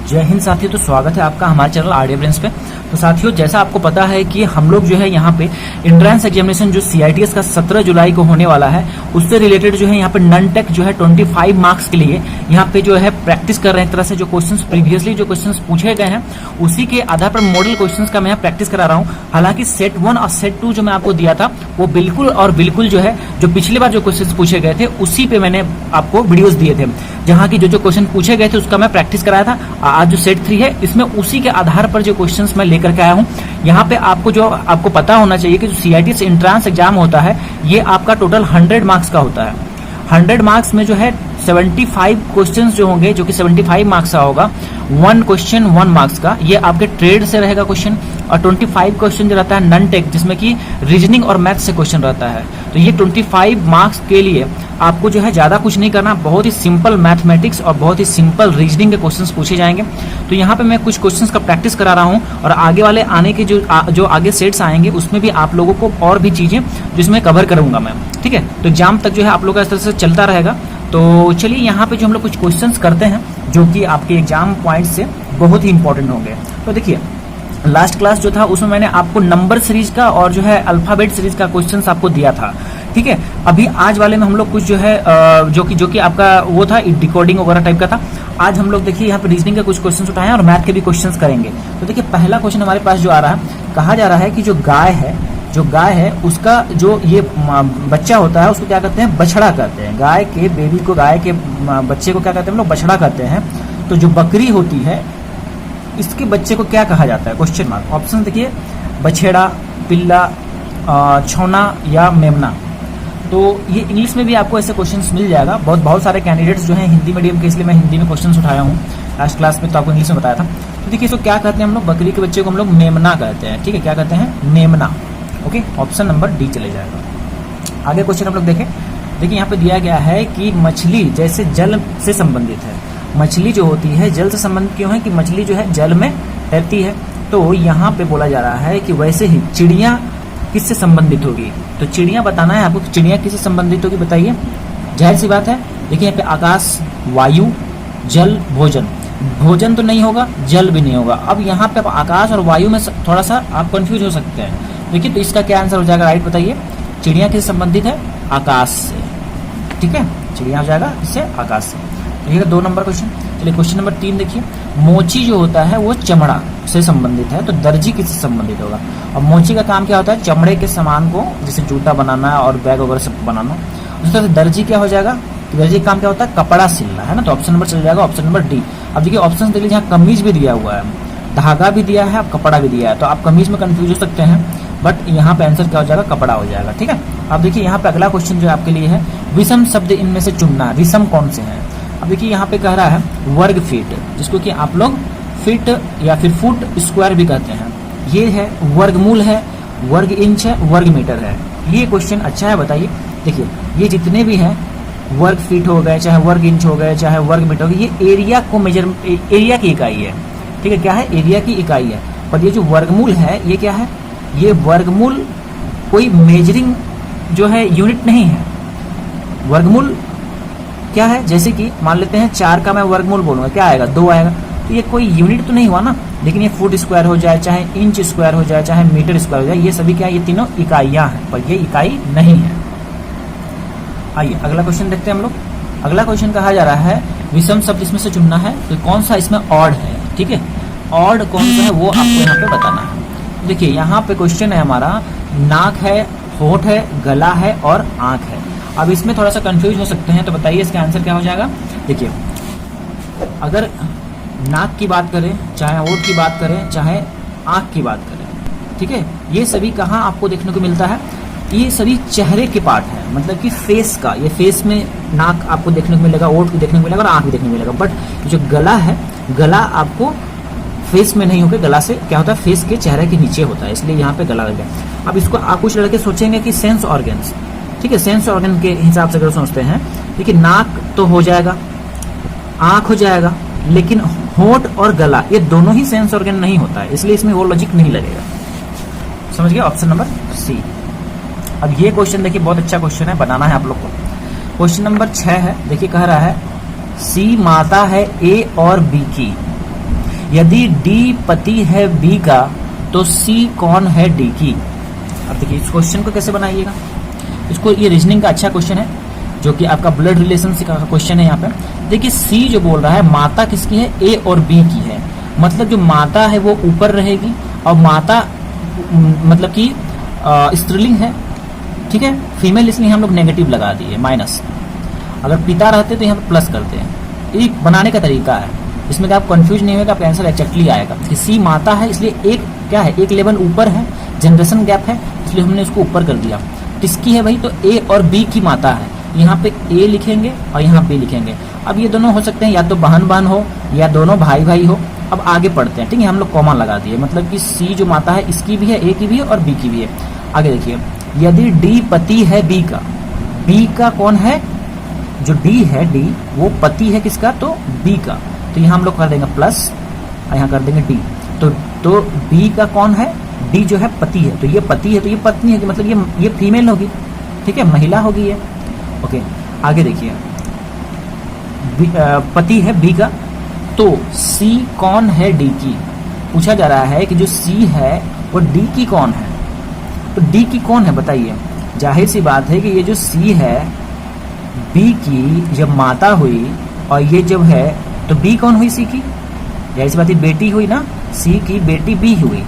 जय हिंद साथियों, तो स्वागत है आपका हमारे चैनल आरडीए ब्रेन्स पे। तो साथियों, जैसा आपको पता है कि हम लोग जो है यहाँ पे एंट्रेंस एग्जामिनेशन जो सीआईटीएस का 17 जुलाई को होने वाला है, उससे रिलेटेड जो है यहाँ पे नन टेक जो है 25 मार्क्स के लिए यहाँ पे जो है प्रैक्टिस कर रहे हैं। एक तरह से जो क्वेश्चंस प्रीवियसली जो क्वेश्चंस पूछे गए हैं उसी के आधार पर मॉडल क्वेश्चंस का मैं यहाँ प्रैक्टिस करा रहा हूँ। हालांकि सेट 1 और सेट 2 जो मैं आपको दिया था वो बिल्कुल और बिल्कुल जो है जो पिछली बार जो क्वेश्चंस पूछे गए थे उसी पे मैंने आपको वीडियोस दिए थे, जहाँ की जो क्वेश्चन पूछे गए थे उसका मैं प्रैक्टिस कराया था। आज जो सेट 3 है इसमें उसी के आधार पर जो क्वेश्चंस मैं लेकर के आया हूँ। यहाँ पे आपको पता होना चाहिए कि जो सीआईटी एंट्रेंस एग्जाम होता है ये आपका टोटल 100 मार्क्स का होता है। 100 मार्क्स में जो है 75 क्वेश्चंस जो होंगे, जो कि 75 मार्क्स का होगा, 1 क्वेश्चन 1 मार्क्स का, ये आपके ट्रेड से रहेगा क्वेश्चन, और 25 क्वेश्चन जो रहता है नन टेक, जिसमें कि रीजनिंग और मैथ से क्वेश्चन रहता है। तो ये 25 मार्क्स के लिए आपको जो है ज्यादा कुछ नहीं करना, बहुत ही सिंपल मैथमेटिक्स और बहुत ही सिंपल रीजनिंग के क्वेश्चंस पूछे जाएंगे। तो यहाँ पे मैं कुछ क्वेश्चंस का प्रैक्टिस करा रहा हूँ, और आगे वाले आने के जो आगे सेट्स आएंगे उसमें भी आप लोगों को और भी चीजें जिसमें कवर करूंगा मैं, ठीक है। तो एग्जाम तक जो है आप लोगों का इस तरह से चलता रहेगा। तो चलिए यहाँ पे जो हम लोग कुछ क्वेश्चंस करते हैं जो कि आपके एग्जाम पॉइंट से बहुत ही इंपॉर्टेंट होंगे। तो देखिए, लास्ट क्लास जो था उसमें मैंने आपको नंबर सीरीज का और जो है अल्फाबेट सीरीज का क्वेश्चंस आपको दिया था, ठीक है। अभी आज वाले में हम लोग कुछ जो है जो कि आपका वो था डिकोडिंग वगैरह टाइप का था। आज हम लोग देखिए यहाँ पे रीजनिंग के कुछ क्वेश्चंस उठाए हैं और मैथ के भी क्वेश्चंस करेंगे। तो देखिए, पहला क्वेश्चन हमारे पास जो आ रहा है, कहा जा रहा है कि जो गाय है उसका जो ये बच्चा होता है उसको क्या कहते हैं, बछड़ा कहते हैं। गाय के बेबी को, गाय के बच्चे को क्या कहते हैं हम लोग, बछड़ा कहते हैं। तो जो बकरी होती है इसके बच्चे को क्या कहा जाता है, क्वेश्चन मार्क। ऑप्शन देखिए, बछेड़ा, पिल्ला, छौना या मेमना। तो ये इंग्लिश में भी आपको ऐसे क्वेश्चंस मिल जाएगा। बहुत सारे कैंडिडेट्स जो हैं हिंदी मीडियम के, इसलिए मैं हिंदी में क्वेश्चंस उठाया हूँ। लास्ट क्लास में तो आपको इंग्लिश में बताया था। तो देखिए, इसको क्या कहते हैं हम लोग, बकरी के बच्चे को हम लोग मेमना कहते हैं, ठीक है। क्या कहते हैं, मेमना। ओके, ऑप्शन नंबर डी चले जाएगा। आगे क्वेश्चन हम लोग देखें। देखिए, यहाँ पे दिया गया है कि मछली जैसे जल से संबंधित है। मछली जो होती है जल से संबंधित क्यों है, कि मछली जो है जल में रहती है। तो यहाँ पे बोला जा रहा है कि वैसे ही चिड़िया किससे संबंधित होगी। तो चिड़िया बताना है आपको, चिड़िया किससे संबंधित होगी बताइए। जाहिर सी बात है, देखिए यहाँ पे आकाश, वायु, जल, भोजन। भोजन तो नहीं होगा, जल भी नहीं होगा। अब यहाँ पे आकाश और वायु में थोड़ा सा आप कंफ्यूज हो सकते हैं। देखिए, तो इसका क्या आंसर हो जाएगा, राइट बताइए। चिड़िया किससे संबंधित है, आकाश से, ठीक है। चिड़िया हो जाएगा इससे, आकाश से। ठीक है, 2 नंबर क्वेश्चन। चलिए क्वेश्चन नंबर 3 देखिए। मोची जो होता है वो चमड़ा से संबंधित है, तो दर्जी किससे संबंधित होगा। और मोची का काम क्या होता है, चमड़े के सामान को, जैसे जूता बनाना और बैग वगैरह सब बनाना। उस तरह से दर्जी क्या हो जाएगा, दर्जी का काम क्या होता है, कपड़ा सिलना, है ना। तो ऑप्शन नंबर चल जाएगा, ऑप्शन नंबर डी। अब देखिए ऑप्शन देख लीजिए, यहाँ कमीज भी दिया हुआ है, धागा भी दिया है, कपड़ा भी दिया है। तो आप कमीज में कंफ्यूज हो सकते हैं, बट यहाँ पे आंसर क्या हो जाएगा, कपड़ा हो जाएगा, ठीक है। अब देखिए यहाँ पे अगला क्वेश्चन जो आपके लिए है, विषम शब्द इनमें से चुनना। विषम कौन से हैं। अब देखिए यहाँ पे कह रहा है वर्ग फीट, जिसको कि आप लोग फीट या फिर फुट स्क्वायर भी कहते हैं। ये है वर्गमूल है, वर्ग इंच है, वर्ग मीटर है। ये क्वेश्चन अच्छा है, बताइए। देखिए, ये जितने भी हैं, वर्ग फीट हो गए, चाहे वर्ग इंच हो गए, चाहे वर्ग मीटर हो गए, ये एरिया को एरिया की इकाई है, ठीक है। क्या है, एरिया की इकाई है। पर ये जो वर्गमूल है ये क्या है, ये वर्गमूल कोई मेजरिंग जो है यूनिट नहीं है। वर्गमूल क्या है, जैसे कि मान लेते हैं 4 का मैं वर्गमूल बोलूंगा, क्या आएगा, 2 आएगा। तो ये कोई यूनिट तो नहीं हुआ ना। लेकिन ये फुट स्क्वायर हो जाए, चाहे इंच स्क्वायर हो जाए, चाहे मीटर स्क्वायर हो जाए, ये सभी क्या है, ये तीनों इकाइयां हैं, पर ये इकाई नहीं है। आइए अगला क्वेश्चन देखते हैं हम लोग। अगला क्वेश्चन कहा जा रहा है विषम शब्द इसमें से चुनना है, तो कौन सा इसमें ऑड है, ठीक है। ऑड कौन सा है वो आपको यहाँ पे बताना है। देखिए यहाँ पे क्वेश्चन है हमारा, नाक है, होठ है, गला है और आंख है। अब इसमें थोड़ा सा कंफ्यूज हो सकते हैं, तो बताइए इसका आंसर क्या हो जाएगा। देखिए, अगर नाक की बात करें, चाहे होठ की बात करें, चाहे आंख की बात करें, ठीक है, ये सभी कहाँ आपको देखने को मिलता है, ये सभी चेहरे के पार्ट है, मतलब कि फेस का। ये फेस में नाक आपको देखने को मिलेगा, होठ भी देखने को मिलेगा और आंख भी देखने को मिलेगा। बट जो गला है, गला आपको फेस में नहीं होकर, गला से क्या होता है, फेस के चेहरे के नीचे होता है, इसलिए यहाँ पे गला लग गया। अब इसको आप कुछ लड़के सोचेंगे कि सेंस ऑर्गन्स, ठीक है, सेंस ऑर्गन के हिसाब से अगर सोचते हैं, देखिए नाक तो हो जाएगा, आंख हो जाएगा, लेकिन होठ और गला ये दोनों ही सेंस ऑर्गन नहीं होता है, इसलिए इसमें वो लॉजिक नहीं लगेगा। समझ गए, ऑप्शन नंबर सी। अब ये क्वेश्चन देखिए बहुत अच्छा क्वेश्चन है, बनाना है आप लोग को। क्वेश्चन नंबर 6 है, देखिए कह रहा है सी माता है ए और बी की, यदि डी पति है बी का तो सी कौन है डी की। अब देखिए इस क्वेश्चन को कैसे बनाइएगा, इसको, ये रीजनिंग का अच्छा क्वेश्चन है जो कि आपका ब्लड रिलेशन का क्वेश्चन है। यहाँ पे देखिए सी जो बोल रहा है माता किसकी है, ए और बी की है, मतलब जो माता है वो ऊपर रहेगी और माता मतलब कि स्त्रीलिंग है, ठीक है, फीमेल, इसलिए हम लोग नेगेटिव लगा दिए माइनस। अगर पिता रहते तो यहाँ पे प्लस करते हैं। ये बनाने का तरीका है, इसमें आप कंफ्यूज नहीं होगा, आपका आंसर एक्जैक्टली आएगा कि सी माता है इसलिए एक क्या है, एक लेवल ऊपर है, जनरेशन गैप है इसलिए हमने उसको ऊपर कर दिया। किसकी है भाई, तो ए और बी की माता है, यहाँ पे ए लिखेंगे और यहाँ बी लिखेंगे। अब ये दोनों हो सकते हैं या तो बहन बहन हो या दोनों भाई भाई हो। अब आगे पढ़ते हैं, ठीक है, हम लोग कॉमा लगा दिए, मतलब कि सी जो माता है इसकी भी है, ए की भी है और बी की भी है। आगे देखिए, यदि डी पति है बी का, बी का कौन है, जो डी है, डी वो पति है किसका, तो बी का, तो यहाँ हम लोग कर देंगे प्लस और यहाँ कर देंगे डी। तो बी का कौन है, डी जो है पति है, तो ये पति है तो ये पत्नी है, मतलब ये फीमेल होगी, ठीक है, महिला होगी ये। ओके आगे देखिए, पति है बी का तो सी कौन है डी की। पूछा जा रहा है कि जो सी है वो डी की कौन है, तो डी की कौन है बताइए। जाहिर सी बात है कि ये जो सी है बी की जब माता हुई और ये जब है तो बी कौन हुई, सी की, जाहिर सी बात है बेटी हुई ना, सी की बेटी बी हुई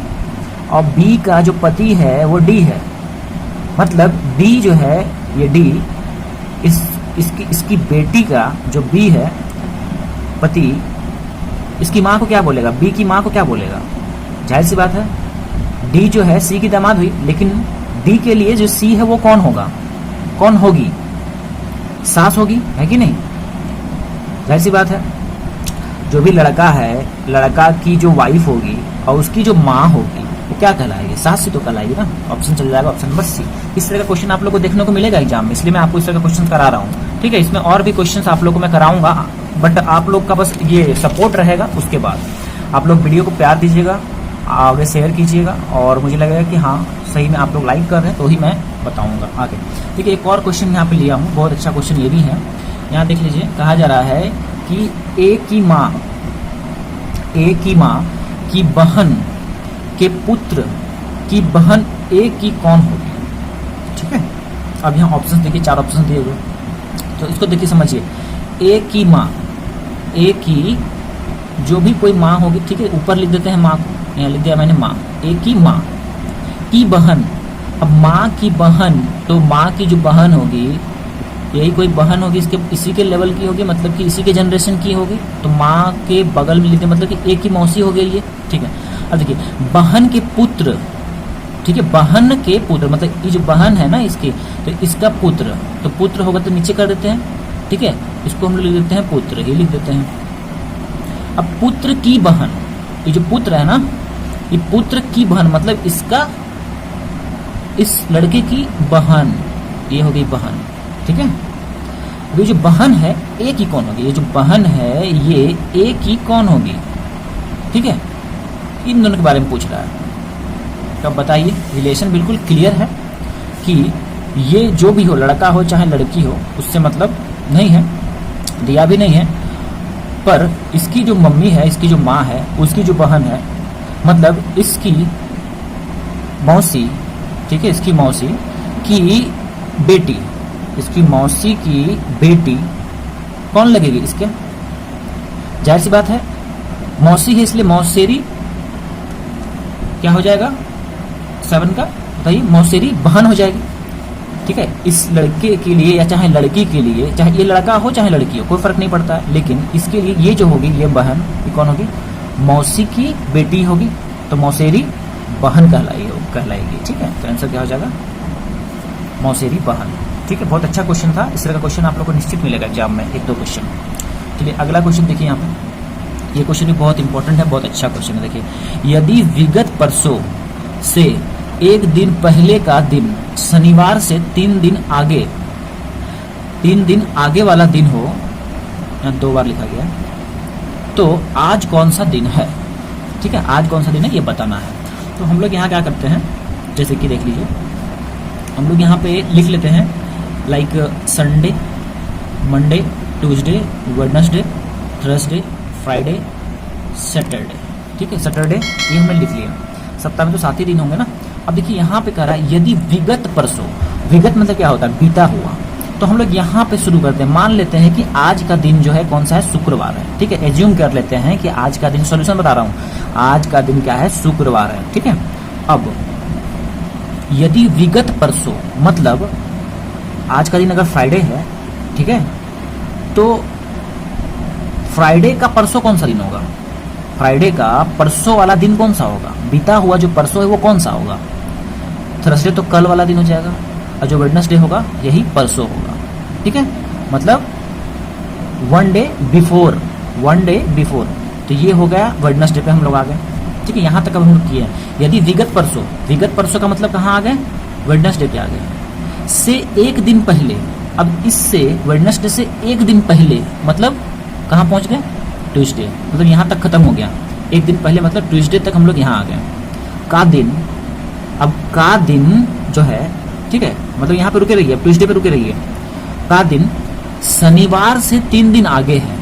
और बी का जो पति है वो डी है, मतलब बी जो है ये डी इसकी बेटी का जो बी है पति, इसकी माँ को क्या बोलेगा, बी की माँ को क्या बोलेगा। जाहिर सी बात है डी जो है सी की दामाद हुई, लेकिन डी के लिए जो सी है वो कौन होगा, कौन होगी, सास होगी, है कि नहीं। जाहिर सी बात है जो भी लड़का है, लड़का की जो वाइफ होगी और उसकी जो माँ होगी वो क्या कहलाएगी, सास ही तो कहलाएगी ना। ऑप्शन चल जाएगा, ऑप्शन नंबर सी। इस तरह का क्वेश्चन आप लोग को देखने को मिलेगा एग्जाम में, इसलिए मैं आपको इस तरह का क्वेश्चन करा रहा हूँ, ठीक है। इसमें और भी क्वेश्चन आप लोग को मैं कराऊंगा, बट आप लोग का बस ये सपोर्ट रहेगा। उसके बाद आप लोग वीडियो को प्यार दीजिएगा, आगे शेयर कीजिएगा और मुझे लगेगा कि हाँ सही में आप लोग लाइक कर रहे हैं तो ही मैं बताऊंगा आगे। ठीक है, एक और क्वेश्चन यहाँ पे लिया हूँ, बहुत अच्छा क्वेश्चन ये भी है। यहाँ देख लीजिए, कहा जा रहा है कि ए की माँ की बहन के पुत्र की बहन ए की कौन होगी, ठीक है। अब यहाँ ऑप्शन देखिए, 4 ऑप्शन दिए हुए, तो इसको देखिए समझिए। ए की माँ, ए की जो भी कोई माँ होगी, ठीक है, ऊपर लिख देते हैं माँ को, यहाँ लिख दिया मैंने माँ, ए की माँ की बहन। अब माँ की बहन, तो माँ की जो बहन होगी यही कोई बहन होगी, इसी के लेवल की होगी, मतलब कि इसी के जनरेशन की होगी, तो माँ के बगल में लिखते मतलब कि एक ही मौसी हो गई ये, ठीक है। अब देखिए बहन के पुत्र, ठीक है, बहन के पुत्र मतलब ये जो बहन है ना इसकी, तो इसका पुत्र, तो पुत्र होगा तो नीचे कर देते हैं, ठीक है, इसको हम लोग लिख देते हैं पुत्र, ये लिख देते हैं। अब पुत्र की बहन, ये जो पुत्र है ना, ये पुत्र की बहन मतलब इसका, इस लड़के की बहन, ये हो गई बहन, ठीक है। ये जो बहन है ए की कौन होगी, ये जो बहन है ये ए की कौन होगी, ठीक है। इन दोनों के बारे में पूछ रहा है, तो बताइए। रिलेशन बिल्कुल क्लियर है कि ये जो भी हो, लड़का हो चाहे लड़की हो, उससे मतलब नहीं है, दिया भी नहीं है, पर इसकी जो मम्मी है, इसकी जो माँ है, उसकी जो बहन है, मतलब इसकी मौसी, ठीक है, इसकी मौसी की बेटी, इसकी मौसी की बेटी कौन लगेगी इसके। जाहिर सी बात है मौसी है इसलिए मौसेरी क्या हो जाएगा, 7 का बताइए, मौसेरी बहन हो जाएगी, ठीक है। इस लड़के के लिए या चाहे लड़की के लिए, चाहे ये लड़का हो चाहे लड़की हो, कोई फर्क नहीं पड़ता है, लेकिन इसके लिए ये जो होगी, ये बहन, ये कौन होगी, मौसी की बेटी होगी, तो मौसेरी बहन कहलाएगी, ठीक है। तो आंसर क्या हो जाएगा, मौसेरी बहन, ठीक है। बहुत अच्छा क्वेश्चन था, इस तरह का क्वेश्चन आप लोग को निश्चित मिलेगा एग्जाम में, 1-2 क्वेश्चन। चलिए अगला क्वेश्चन देखिए, यहाँ पे ये क्वेश्चन भी बहुत इंपॉर्टेंट है, बहुत अच्छा क्वेश्चन है। देखिए, यदि विगत परसों से 1 दिन पहले का दिन शनिवार से 3 दिन आगे वाला दिन हो, यहाँ 2 बार लिखा गया, तो आज कौन सा दिन है, ठीक है, आज कौन सा दिन है ये बताना है। तो हम लोग यहाँ क्या करते हैं, जैसे कि देख लीजिए, हम लोग यहाँ पे लिख लेते हैं like Sunday, Monday, Tuesday, Wednesday, Thursday, Friday, Saturday, ठीक है, सैटरडे ये हमने लिख लिया, सप्ताह में तो 7 ही दिन होंगे ना। अब देखिए यहाँ पे कह रहा है यदि विगत परसों, विगत मतलब क्या होता है, बीता हुआ, तो हम लोग यहाँ पे शुरू करते हैं, मान लेते हैं कि आज का दिन जो है कौन सा है, शुक्रवार है, ठीक है, एज्यूम कर लेते हैं कि आज का दिन, सॉल्यूशन बता रहा हूँ, आज का दिन क्या है, शुक्रवार है, ठीक है। अब यदि विगत परसों मतलब आज का दिन अगर फ्राइडे है, ठीक है, तो फ्राइडे का परसों कौन सा दिन होगा, फ्राइडे का परसों वाला दिन कौन सा होगा, बीता हुआ जो परसों है वो कौन सा होगा, थर्सडे तो कल वाला दिन हो जाएगा, और जो वेडनेसडे होगा यही परसों होगा, ठीक है, मतलब वन डे बिफोर, तो ये हो गया वेडनेसडे पे हम लोग आ गए, ठीक है। यहाँ तक अब हम लोग किए हैं। यदि विगत परसों का मतलब कहाँ आ गए, वेडनेसडे पे आ गए, से एक दिन पहले, अब इससे वेडनेसडे से एक दिन पहले मतलब कहाँ पहुंच गए, ट्यूसडे, मतलब यहाँ तक खत्म हो गया, एक दिन पहले मतलब ट्यूसडे तक हम लोग यहाँ आ गए। का दिन, अब का दिन जो है, ठीक है, मतलब यहाँ पे रुके रहिए, ट्यूसडे पे रुके रहिए, का दिन शनिवार से 3 दिन आगे है,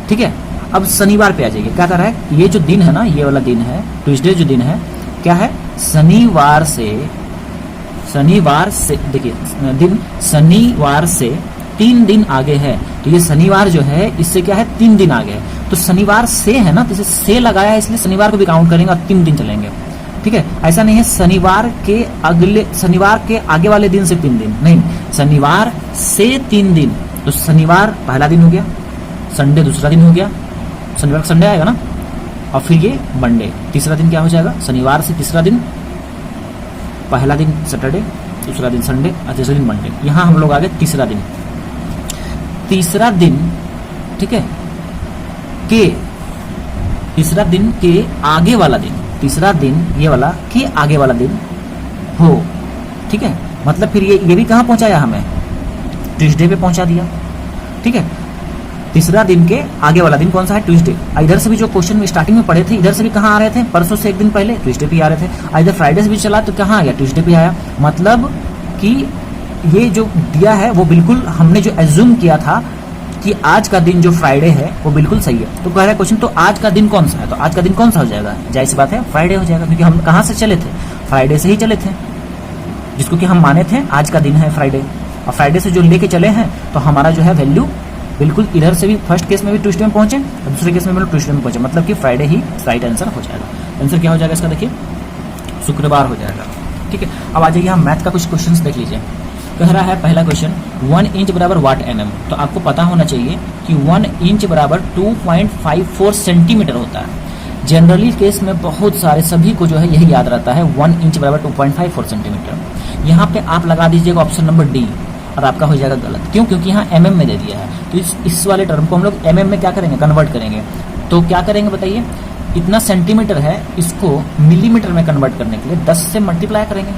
ठीक है। अब शनिवार पे आ जाइए, क्या कर रहा है, ये जो दिन है ना, ये वाला दिन है, ट्यूसडे जो दिन है, क्या है, शनिवार से देखिए दिन शनिवार से 3 दिन आगे है, तो ये शनिवार जो है इससे क्या है, 3 दिन आगे है, तो शनिवार से है ना, तो इसे से लगाया है, इसलिए शनिवार को भी काउंट करेंगे और 3 दिन चलेंगे, ठीक है। ऐसा नहीं है शनिवार के आगे वाले दिन से 3 दिन, नहीं, शनिवार से 3 दिन, तो शनिवार पहला दिन हो गया, संडे दूसरा दिन हो गया, शनिवार का संडे आएगा ना, और फिर ये मंडे, तीसरा दिन क्या हो जाएगा, शनिवार से तीसरा दिन, पहला दिन सैटरडे, दूसरा दिन संडे और तीसरा दिन मंडे। यहाँ हम लोग आ गए तीसरा दिन, ठीक है, तीसरा दिन के आगे वाला दिन, तीसरा दिन ये वाला के आगे वाला दिन हो, ठीक है, मतलब फिर ये भी कहाँ पहुंचाया हमें, ट्यूसडे पे पहुंचा दिया, ठीक है। तीसरा दिन के आगे वाला दिन कौन सा है, ट्यूसडे। इधर से भी जो क्वेश्चन में स्टार्टिंग में पढ़े थे, इधर से भी कहाँ आ रहे थे, परसों से एक दिन पहले ट्यूसडे पे आ रहे थे, इधर फ्राइडे से भी चला तो कहाँ आ गया, ट्यूसडे पे आया, मतलब कि ये जो दिया है वो बिल्कुल हमने जो एज्यूम किया था कि आज का दिन जो फ्राइडे है वो बिल्कुल सही है। तो कह रहा है क्वेश्चन, तो आज का दिन कौन सा है, तो आज का दिन कौन सा हो जाएगा, जाहिर सी बात है फ्राइडे हो जाएगा, क्योंकि हम कहाँ से चले थे, फ्राइडे से ही चले थे, जिसको कि हम माने थे आज का दिन है फ्राइडे, और फ्राइडे से जो लेके चले हैं तो हमारा जो है वैल्यू बिल्कुल इधर से भी फर्स्ट केस में भी ट्यूसडे में पहुंचे और दूसरे केस में भी ट्यूसडे में पहुंचे, मतलब कि फ्राइडे ही राइट आंसर हो जाएगा। आंसर क्या हो जाएगा इसका, देखिए शुक्रवार हो जाएगा, ठीक है। अब आ जाइए हम मैथ का कुछ क्वेश्चंस देख लीजिए। कह रहा है पहला क्वेश्चन, 1 इंच बराबर वाट mm, तो आपको पता होना चाहिए कि 1 इंच बराबर 2.54 सेंटीमीटर होता है। जनरली केस में बहुत सारे सभी को जो है यही याद रहता है, 1 इंच बराबर 2.54 सेंटीमीटर। यहाँ पे आप लगा दीजिएगा ऑप्शन नंबर डी और आपका हो जाएगा गलत, क्यों, क्योंकि यहाँ mm में दे दिया है, तो इस वाले टर्म को हम लोग mm में क्या करेंगे, कन्वर्ट करेंगे। तो क्या करेंगे बताइए, इतना सेंटीमीटर है, इसको मिलीमीटर में कन्वर्ट करने के लिए 10 से मल्टीप्लाई करेंगे,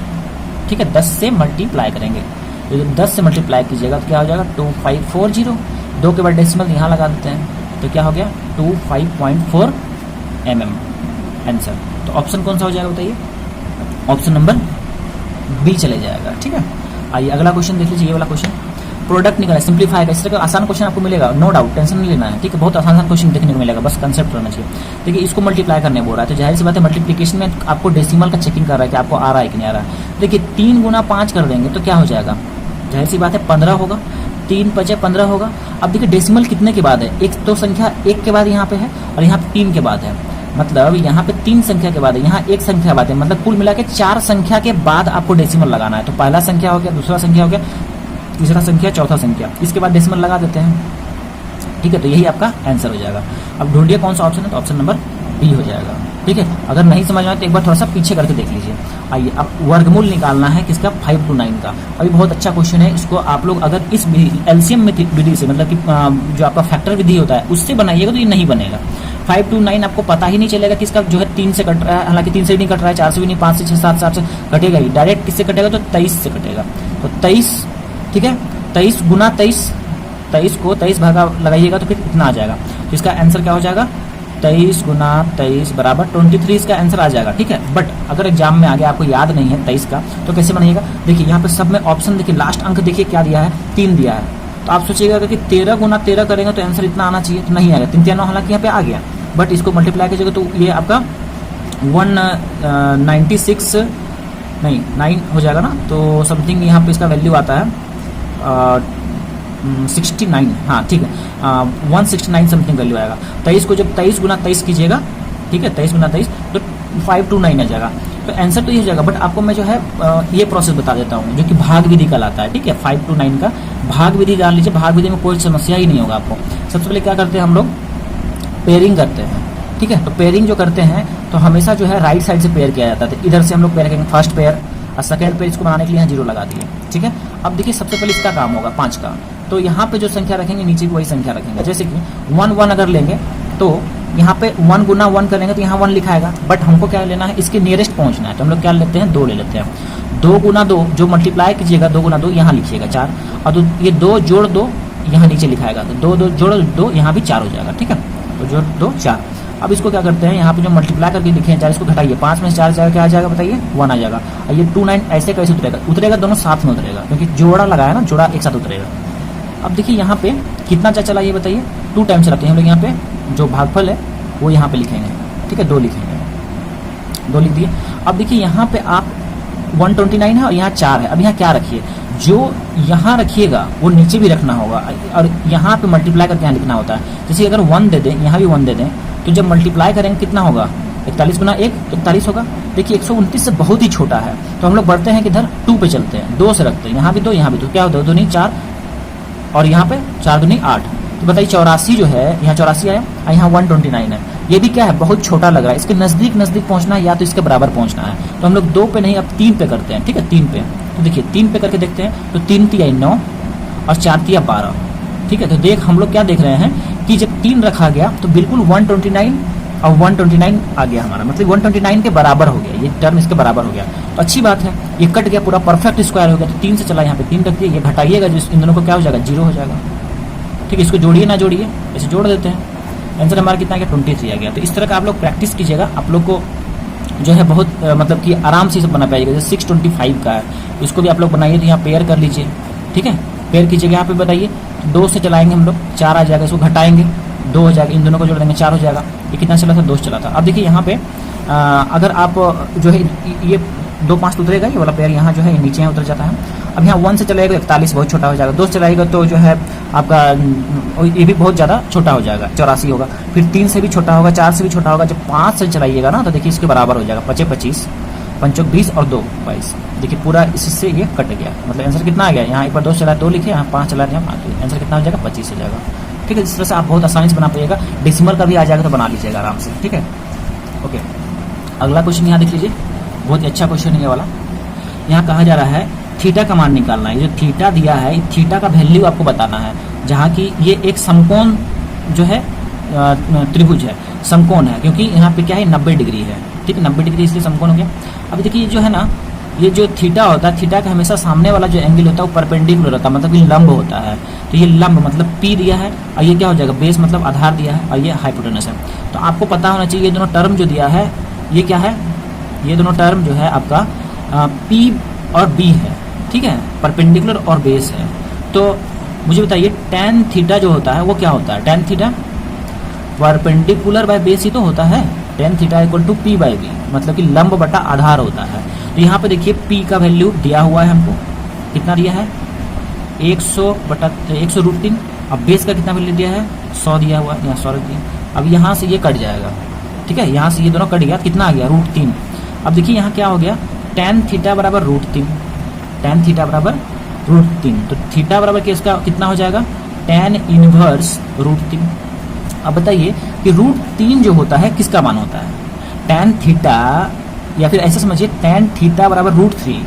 ठीक है, 10 से मल्टीप्लाई करेंगे, तो 10 से मल्टीप्लाई कीजिएगा तो क्या हो जाएगा 2540, 2 के बाद डेसिमल यहाँ लगा देते हैं, तो क्या हो गया 25.4 mm आंसर। तो ऑप्शन कौन सा हो जाएगा बताइए, ऑप्शन नंबर बी चले जाएगा, ठीक है। आइए अगला क्वेश्चन देख लीजिए, ये वाला क्वेश्चन प्रोडक्ट निकालना, सिंप्लीफाई का, इस तरह का आसान क्वेश्चन आपको मिलेगा, नो डाउट, टेंशन नहीं लेना है, ठीक है, बहुत आसान क्वेश्चन देखने को मिलेगा, बस कंसेप्ट रहना चाहिए। देखिए इसको मल्टीप्लाई करने बोल रहा है, तो जाहिर सी बात है मल्टीप्लिकेशन में आपको डेसिमल का चेकिंग कर रहा है कि आपको आ रहा है कि नहीं आ रहा है। देखिए 3 गुना 5 कर देंगे तो क्या हो जाएगा, जाहिर सी बात है 15 होगा, 3 × 15 होगा। अब देखिए डेसिमल कितने के बाद है, एक तो संख्या 1 के बाद यहाँ पे है और यहाँ पे 3 के बाद है, मतलब यहाँ पे 3 संख्या के बाद है, यहाँ 1 संख्या बाद है, मतलब कुल मिला के 4 संख्या के बाद आपको डेसिमल लगाना है। तो पहला संख्या हो गया, दूसरा संख्या हो गया, तीसरा संख्या, चौथा संख्या, इसके बाद डेसिमल लगा देते हैं, ठीक है। तो यही आपका आंसर हो जाएगा। अब ढूंढिए कौन सा ऑप्शन है, तो ऑप्शन नंबर बी हो जाएगा, ठीक है। अगर नहीं समझ में आए तो एक बार थोड़ा सा पीछे करके देख लीजिए। आइए अब वर्गमूल निकालना है किसका, 5 to 9 का। अभी बहुत अच्छा क्वेश्चन है, इसको आप लोग अगर इस एलसीएम विधि से, मतलब कि जो आपका फैक्टर विधि होता है उससे बनाइएगा तो ये नहीं बनेगा। 5 to 9 आपको पता ही नहीं चलेगा किसका जो है 3 से कट रहा है, हालांकि 3 से नहीं कट रहा है, 4 से भी नहीं, 5 से 6, 7 से कटेगा ही, डायरेक्ट किससे कटेगा तो 23 से कटेगा। तो 23, ठीक है, 23 गुना 23, 23 को 23 भागा लगाइएगा तो फिर इतना आ जाएगा। तो इसका आंसर क्या हो जाएगा, 23 गुना 23 बराबर 23, इसका आंसर आ जाएगा, ठीक है। बट अगर एग्जाम में आगे आपको याद नहीं है 23 का तो कैसे बनेगा, देखिए यहाँ पे सब में ऑप्शन देखिए, लास्ट अंक देखिए क्या दिया है, 3 दिया है। तो आप सोचिएगा कि 13 गुना 13 करेंगे तो आंसर इतना आना चाहिए, तो नहीं आएगा, 3 3 9, हालांकि यहाँ पे आ गया, बट इसको मल्टीप्लाई कीजिएगा तो ये आपका 196 नहीं 9 हो जाएगा ना, तो समथिंग यहाँ पे इसका वैल्यू आता है 69, हाँ ठीक है, 169 समथिंग वैल्यू आएगा। 23 को जब 23 गुना 23 कीजिएगा, ठीक है, 23 गुना 23 तो 529 आ जाएगा। तो आंसर तो ये हो जाएगा, बट आपको मैं जो है ये प्रोसेस बता देता हूँ जो कि भाग विधि कहलाता है, ठीक है। 529 का भाग विधि जान लीजिए, भाग विधि में कोई समस्या ही नहीं होगा आपको। सबसे पहले क्या करते हैं हम लोग, पेयरिंग करते हैं, ठीक है। तो पेयरिंग जो करते हैं तो हमेशा जो है राइट साइड से पेयर किया जाता है, इधर से हम लोग पेयर करेंगे, फर्स्ट पेयर और सेकंड पेयर। इसको बनाने के लिए यहाँ 0 लगा दिए, ठीक है। अब देखिए सबसे पहले इसका काम होगा 5 का, तो यहाँ पे जो संख्या रखेंगे नीचे की वही संख्या रखेंगे। जैसे कि 1 अगर लेंगे तो यहाँ पे 1 गुना 1 करेंगे तो यहाँ 1 लिखाएगा, बट हमको क्या लेना है, इसके नियरेस्ट पहुंचना है, तो हम लोग क्या लेते हैं 2 ले लेते हैं। 2 गुना 2 जो मल्टीप्लाई कीजिएगा, 2 गुना 2 यहाँ लिखिएगा 4, और ये 2 जोड़ 2 यहाँ नीचे लिखाएगा, तो 2 जोड़ 2 यहाँ भी 4 हो जाएगा, ठीक है। तो जोड़ 2 4। अब इसको क्या करते हैं, यहाँ पे जो मल्टीप्लाई करके लिखे हैं 4, इसको घटाइए, 5 में से 4 जाएगा, क्या आ जाएगा बताइए, 1 आ जाएगा। और ये 29 ऐसे कैसे उतरेगा, दोनों साथ में उतरेगा, क्योंकि जोड़ा लगाया ना, जोड़ा एक साथ उतरेगा। अब देखिए यहाँ पे कितना चला ये बताइए, 2 टाइम चलाते हैं हम लोग। यहाँ पे जो भागफल है वो यहाँ पे लिखेंगे, ठीक है, 2 लिखेंगे, 2 लिख दिए। अब देखिए यहाँ पे आप 129 है और यहाँ 4 है। अब यहाँ क्या रखिए, जो यहाँ रखिएगा वो नीचे भी रखना होगा, और यहाँ पे मल्टीप्लाई करके यहाँ लिखना होता है। जैसे अगर 1 दे दें, यहाँ भी 1 दे दें, तो जब मल्टीप्लाई करेंगे कितना होगा, 41 गुना 1 41 होगा। देखिए 129 से बहुत ही छोटा है, तो हम लोग बढ़ते हैं किधर, 2 पे चलते हैं, 2 से रखते हैं, यहाँ भी 2 यहाँ भी 2, क्या होता है 2 दूनी 4 और यहाँ पे 4 दूनी 8। तो बताइए 84 जो है, यहाँ 84 आया और यहाँ 129 है। ये भी क्या है, बहुत छोटा लग रहा है, इसके नजदीक नजदीक पहुंचना है या तो इसके बराबर पहुंचना है। तो हम लोग 2 पे नहीं, अब 3 पे करते हैं, ठीक है, 3 पे। तो देखिए 3 पे करके देखते हैं, तो 3 तिया 9 और 4 तिया 12, ठीक है। तो देख हम लोग क्या देख रहे हैं कि जब 3 रखा गया तो बिल्कुल 129 और 129 आ गया हमारा, मतलब 129 के बराबर हो गया, ये टर्म इसके बराबर हो गया। तो अच्छी बात है, ये कट गया, पूरा परफेक्ट स्क्वायर हो गया। तो 3 से चला, यहाँ पे 3 रख दिया, ये घटाइएगा, जो इन दोनों को क्या हो जाएगा, 0 हो जाएगा, ठीक है। इसको जोड़िए ना जोड़िए, ऐसे जोड़ देते हैं, आंसर हमारा कितना गया, 23 आ गया। तो इस तरह का आप लोग प्रैक्टिस कीजिएगा, आप लोग को जो है बहुत मतलब कि आराम से बना पाएगा। जैसे 625 का है, इसको भी आप लोग बनाइए, तो यहाँ पेयर कर लीजिए, ठीक है, पेयर कीजिएगा। यहाँ पे बताइए 2 से चलाएंगे हम लोग, 4 आ जाएगा, इसको घटाएंगे 2 हो जाएगा, इन दोनों को जोड़ देंगे 4 हो जाएगा। ये कितना चला था, 2 चला था। अब देखिए यहाँ पे अगर आप जो है ये 2 5 उतरेगा, ये वाला पेयर यहाँ जो है नीचे यहाँ उतर जाता है। अब यहाँ 1 से चलाएगा 41 बहुत छोटा हो जाएगा, 2 से चलाएगा तो जो है आपका ये भी बहुत ज़्यादा छोटा हो जाएगा, 84 होगा। फिर 3 से भी छोटा होगा, 4 से भी छोटा होगा। जब 5 से चलाइएगा ना, तो देखिए इसके बराबर हो जाएगा, 25 25 पंचोक 20 और 2 22। देखिए पूरा इससे ये कट गया, मतलब आंसर कितना आ गया, यहाँ एक बार 2 चलाया 2 लिखे, यहाँ 5 चलाया यहाँ 5, आंसर कितना हो जाएगा, 25 हो जाएगा, ठीक है। इस तरह से आप बहुत आसानी से बना पाइएगा। डेसिमल का भी आ जाएगा तो बना लीजिएगा आराम से, ठीक है। ओके, अगला क्वेश्चन यहाँ देख लीजिए, बहुत ही अच्छा क्वेश्चन है ये वाला। यहाँ कहा जा रहा है थीटा का मान निकालना है। जो थीटा दिया है, थीटा का वैल्यू आपको बताना है, जहाँ की ये एक समकोण जो है त्रिभुज है, समकोण है, क्योंकि यहाँ पे क्या है 90 डिग्री है, ठीक है, 90 डिग्री इसलिए समकोण हो गया। अब देखिए जो है ना, ये जो थीटा होता है, थीटा का हमेशा सामने वाला जो एंगल होता है वो परपेंडिकुलर होता है, मतलब ये लंब होता है। तो ये लंब मतलब P दिया है, और ये क्या हो जाएगा, बेस मतलब आधार दिया है, और ये हाइपोटेनस है। तो आपको पता होना चाहिए ये दोनों टर्म जो दिया है ये क्या है, ये दोनों टर्म जो है आपका P और B है, ठीक है, परपेंडिकुलर और बेस है। तो मुझे बताइए tan थीटा जो होता है वो क्या होता है, tan theta perpendicular by base ही तो होता है। tan theta equal to P by B, मतलब कि लंब बटा आधार होता है। तो यहाँ पे देखिए P का वैल्यू दिया हुआ है हमको, कितना दिया है 100/100√3। अब बेस का कितना वैल्यू दिया है 100 दिया हुआ है, यहाँ 100 रख दिया। अब यहाँ से ये कट जाएगा, ठीक है, यहाँ से ये दोनों कट गया, कितना आ गया √3। अब देखिए यहाँ क्या हो गया, tan थीटा बराबर √3, tan थीटा बराबर √3। तो थीटा बराबर के इसका कितना हो जाएगा, tan इनवर्स √3। अब बताइए कि √3 जो होता है किसका मान होता है, tan थीटा, या फिर ऐसे समझिए tan थीटा बराबर √3,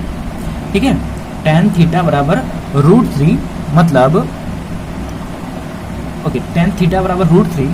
ठीक है, tan थीटा बराबर √3 मतलब ओके, tan थीटा बराबर √3।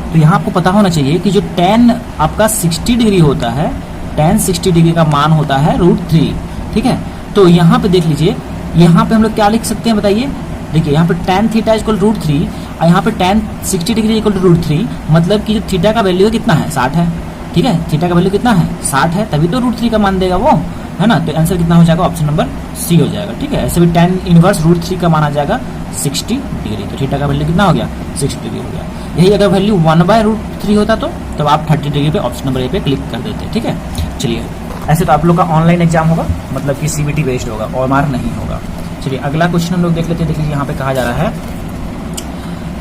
तो यहाँ आपको पता होना चाहिए कि जो tan आपका 60 डिग्री होता है, tan 60 डिग्री का मान होता है √3, ठीक है। तो यहाँ पे देख लीजिए, यहाँ पे हम लोग क्या लिख सकते हैं बताइए, देखिए यहाँ पे tan थीटा इक्वल √3 और यहाँ पे tan 60 डिग्री इक्वल √3, मतलब कि जो थीटा का वैल्यू कितना है 60 है, ठीक है, थीटा का वैल्यू कितना है 60 है, तभी तो √3 का मान देगा वो, है ना। तो आंसर कितना हो जाएगा, ऑप्शन नंबर सी हो जाएगा, ठीक है। ऐसे भी tan इनवर्स √3 का मान आ जाएगा 60 डिग्री। तो थीटा का वैल्यू कितना हो गया 60 डिग्री हो गया। यही अगर वैल्यू 1/√3 होता तो तब आप 30 डिग्री पे ऑप्शन नंबर ए पे क्लिक कर देते। ठीक है, चलिए ऐसे तो आप लोग का ऑनलाइन एग्जाम होगा, मतलब कि CBT बेस्ड होगा, OMR नहीं होगा। चलिए अगला क्वेश्चन हम लोग देख लेते हैं। देखिए यहाँ पे कहा जा रहा है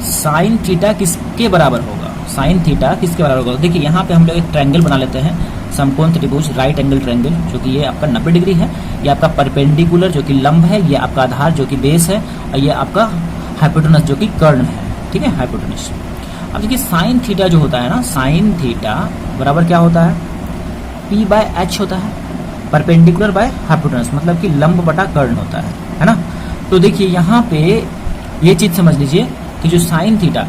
साइन थीटा किसके बराबर होगा, साइन थीटा किसके बराबर होगा। देखिए यहाँ पे हम लोग एक ट्रायंगल बना लेते हैं, समकोण त्रिभुज, राइट एंगल ट्रायंगल, जो कि ये आपका 90 डिग्री है, ये आपका परपेंडिकुलर जो कि लंब है, ये आपका आधार जो कि बेस है, और ये आपका हाइपोटेनस जो कि कर्ण है। ठीक है, हाइपोटेनस। अब देखिए साइन थीटा जो होता है ना, साइन थीटा बराबर क्या होता है, P/H होता है, परपेंडिकुलर बाय हाइपोटेनस, मतलब कि लंब बटा कर्ण होता है ना। तो देखिए यहाँ पे ये चीज समझ लीजिए कि जो साइन थीटा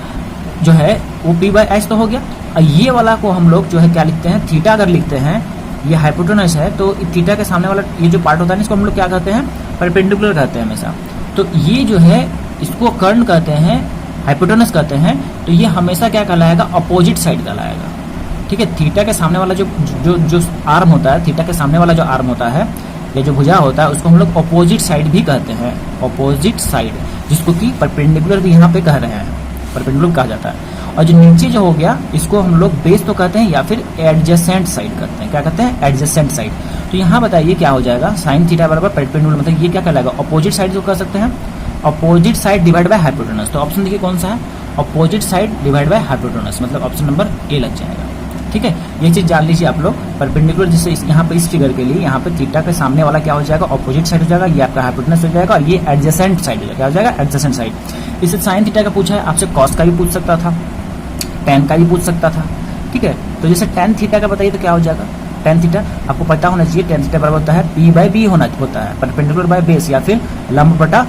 जो है वो P/H तो हो गया, और ये वाला को हम लोग जो है क्या लिखते हैं, थीटा अगर लिखते हैं, ये हाइपोटेनस है, तो थीटा के सामने वाला ये जो पार्ट होता है इसको हम लोग क्या कहते हैं, परपेंडिकुलर कहते हैं हमेशा। तो ये जो है इसको कर्ण कहते हैं, हाइपोटेनस कहते हैं, तो ये हमेशा क्या कहलाएगा, अपोजिट साइड कहलाएगा। ठीक है, थीटा के सामने वाला जो आर्म होता है, थीटा के सामने वाला जो आर्म होता है या जो भुजा होता है, उसको हम लोग अपोजिट साइड भी कहते हैं, अपोजिट साइड, जिसको कि परपेंडिकुलर भी यहाँ पे कह रहे हैं, परपेंडिकुलर कहा जाता है। और जो नीचे जो हो गया इसको हम लोग बेस तो कहते हैं या फिर एडजेसेंट साइड कहते हैं। क्या कहते हैं, एडजेसेंट साइड। तो यहाँ बताइए क्या हो जाएगा, साइन थीटा बराबर परपेंडिकुलर, मतलब ये क्या कहलाएगा, अपोजिट साइड जो कह सकते हैं, opposite side divide by hypotenuse. तो ऑप्शन देखिए कौन सा है, opposite side divide by hypotenuse, मतलब ऑप्शन नंबर ए लग जाएगा। ठीक है, ये चीज जान लीजिए आप लोग, परपेंडिकुलर जैसे यहाँ पे इस फिगर के लिए यहाँ पे थीटा के सामने वाला क्या हो जाएगा, अपोजिट साइड हो जाएगा, ये आपका हाइपोटेनस हो जाएगा, और ये एडजेसेंट साइड हो जाएगा, क्या हो जाएगा, एडजेसेंट साइड। इससे साइन थीटा का पूछा है, आपसे कॉस का भी पूछ सकता था, टेन का भी पूछ सकता था। ठीक है, तो जैसे टेन थीटा का बताइए तो क्या हो जाएगा, टेन थीटा आपको पता होना चाहिए, टेन थीटा बराबर होता है P/B होता है, परपेंडिकुलर बाय बेस या फिर लंब बटा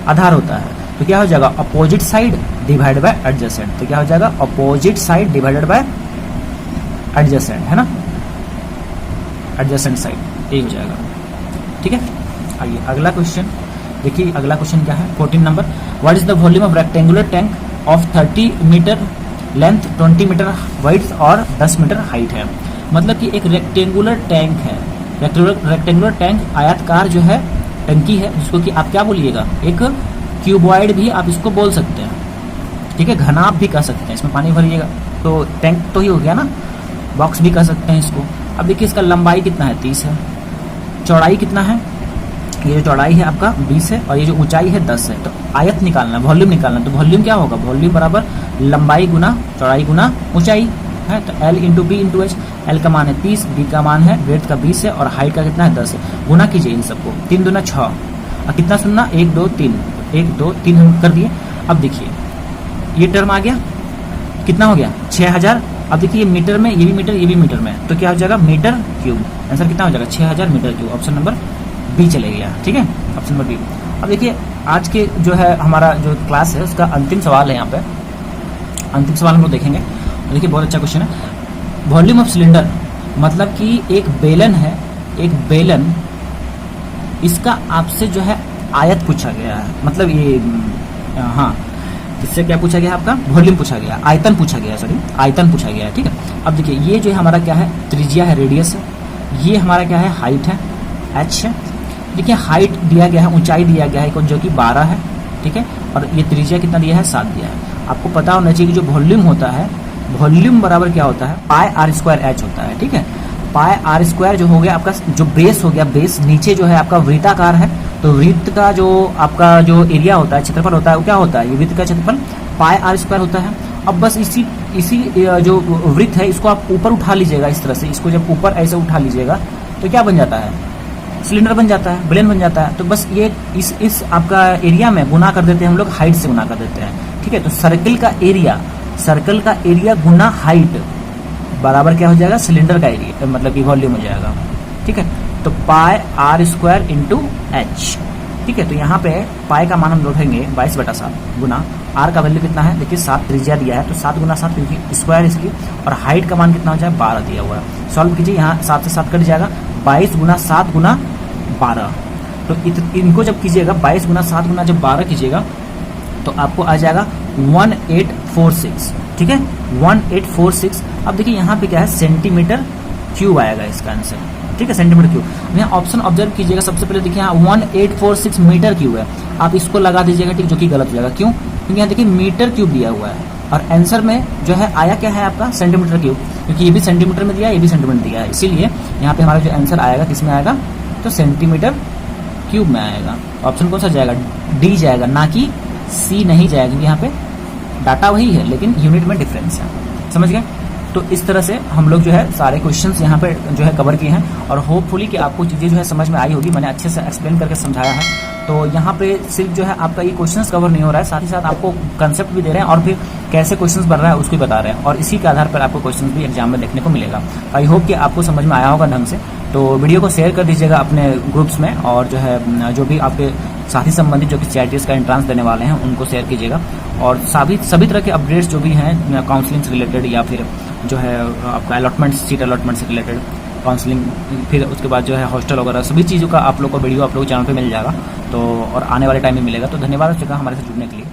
आधार होता है। तो क्या हो जाएगा, opposite side divide by adjacent. तो क्या हो जाएगा, opposite side divided by adjacent, है ना, एडजेसेंट साइड, ये हो जाएगा। ठीक है, आइए अगला क्वेश्चन देखिए। अगला क्वेश्चन क्या है, 14 नंबर, what is the volume of rectangular tank of 30 metre length, 20 metre width और 10 मीटर हाइट है। मतलब कि एक रेक्टेंगुलर टैंक है, रेक्टेंगुलर टैंक आयताकार जो है टंकी है, जिसको कि आप क्या बोलिएगा, एक क्यूबॉइड भी आप इसको बोल सकते हैं। ठीक है, घनाभ भी कह सकते हैं, इसमें पानी भरिएगा तो टैंक तो ही हो गया ना, बॉक्स भी कह सकते हैं इसको। अब देखिए इसका लंबाई कितना है, 30 है, चौड़ाई कितना है, ये जो चौड़ाई है आपका 20 है, और ये जो ऊंचाई है 10 है। तो आयत निकालना, वॉल्यूम निकालना, तो वॉल्यूम क्या होगा, वॉल्यूम बराबर लंबाई गुना चौड़ाई गुना ऊंचाई है, तो L into B into H. L का मान है 30, बी का मान है ब्रेथ का 20 है, और हाइट का कितना है 10 है। गुना कीजिए इन सबको, 3 दूना 6, और कितना सुनना, 1 2 3, 1 2 3 हम कर दिए। अब देखिए ये टर्म आ गया, कितना हो गया 6000। अब देखिए मीटर में, ये भी मीटर, ये भी मीटर में, तो क्या हो जाएगा, मीटर क्यूब। आंसर कितना हो जाएगा, 6000 metre cube. Option number B चले गया। ठीक है, ऑप्शन नंबर बी। अब देखिए आज के जो है हमारा जो क्लास है उसका अंतिम सवाल है, यहाँ पे अंतिम सवाल हम लोग देखेंगे। देखिए बहुत अच्छा क्वेश्चन है, वॉल्यूम ऑफ सिलेंडर, मतलब कि एक बेलन है, एक बेलन, इसका आपसे जो है आयत पूछा गया है, मतलब ये हाँ, इससे क्या पूछा गया आपका, वॉल्यूम पूछा गया, आयतन पूछा गया, सॉरी आयतन पूछा गया है। ठीक है, अब देखिए ये जो हमारा क्या है, त्रिज्या है, रेडियस है, ये हमारा क्या है, हाइट है, h है। देखिए हाइट दिया गया है, ऊंचाई दिया गया है जो कि 12 है। ठीक है, और ये त्रिज्या कितना दिया है, 7 दिया है। आपको पता होना चाहिए कि जो वॉल्यूम होता है, वॉल्यूम बराबर क्या होता है, πr² होता है। ठीक है, πr² जो हो गया आपका, जो बेस हो गया, बेस नीचे जो है आपका वृत्ताकार है, तो वृत्त का जो आपका जो एरिया होता है, क्षेत्रफल होता है, वो क्या होता है, ये वृत्त का क्षेत्रफल πr² होता है। अब बस इसी जो वृत्त है इसको आप ऊपर उठा लीजिएगा, इस तरह से इसको जब ऊपर ऐसे उठा लीजिएगा तो क्या बन जाता है, सिलेंडर बन जाता है, बेलन बन जाता है। तो बस ये इस आपका एरिया में गुना कर देते हैं हम लोग, हाइट से गुना कर देते हैं। ठीक है, तो सर्कल का एरिया गुना हाइट बराबर क्या हो जाएगा, सिलेंडर का एरिया, मतलब कि वॉल्यूम हो जाएगा। ठीक है, तो πr² इंटू एच। ठीक है, तो यहाँ पे पाई का मान हम रखेंगे 22/7 गुना आर का वैल्यू कितना है, देखिए 7 त्रिज्या दिया है, तो 7 गुना 7 क्योंकि स्क्वायर इसलिए, और हाइट का मान कितना हो जाएगा, 12 दिया हुआ है। सॉल्व कीजिए, यहाँ 7 से 7 कट जाएगा, 22 गुना 7 गुना 12। तो इनको जब कीजिएगा 22 गुना 7 गुना जब 12 कीजिएगा तो आपको आ जाएगा 1846। ठीक है, 1846। अब देखिए यहाँ पे क्या है, सेंटीमीटर क्यूब आएगा इसका आंसर। ठीक है, सेंटीमीटर क्यूब। यहाँ ऑप्शन ऑब्जर्व कीजिएगा, सबसे पहले देखिए यहाँ 1846 मीटर क्यूब है, आप इसको लगा दीजिएगा, ठीक, जो कि गलत हो जाएगा। क्यों, क्योंकि यहाँ देखिए मीटर क्यूब दिया हुआ है, और आंसर में जो है आया क्या है आपका सेंटीमीटर क्यूब, क्योंकि ये भी सेंटीमीटर में दिया है, ये भी सेंटीमीटर दिया है, इसीलिए यहाँ पे हमारा जो आंसर आएगा किसमें आएगा, तो सेंटीमीटर क्यूब में आएगा। ऑप्शन कौन सा जाएगा, डी जाएगा, ना कि सी नहीं जाएगा, क्योंकि यहाँ पे डाटा वही है लेकिन यूनिट में डिफरेंस है। समझ गए? तो इस तरह से हम लोग जो है सारे क्वेश्चंस यहाँ पे जो है कवर किए हैं और होपफुली कि आपको चीज़ें जो है समझ में आई होगी, मैंने अच्छे से एक्सप्लेन करके समझाया है। तो यहाँ पे सिर्फ जो है आपका ये क्वेश्चंस कवर नहीं हो रहा है, साथ ही साथ आपको कंसेप्ट भी दे रहे हैं और फिर कैसे क्वेश्चंस बन रहा है उसको भी बता रहे हैं, और इसी के आधार पर आपको क्वेश्चंस भी एग्जाम में देखने को मिलेगा। आई होप कि आपको समझ में आया होगा ढंग से। तो वीडियो को शेयर कर दीजिएगा अपने ग्रुप्स में, और जो है जो भी आपके साथी संबंधित जो कि CITS का एंट्रांस देने वाले हैं उनको शेयर कीजिएगा। और सभी तरह के अपडेट्स जो भी हैं काउंसलिंग से रिलेटेड या फिर जो है आपका अलॉटमेंट, सीट अलॉटमेंट से रिलेटेड काउंसलिंग, फिर उसके बाद जो है हॉस्टल वगैरह सभी चीज़ों का आप लोग को वीडियो आप लोग चैनल पे मिल जाएगा। तो और आने वाले टाइम में मिलेगा। तो धन्यवाद हमारे साथ जुड़ने के लिए।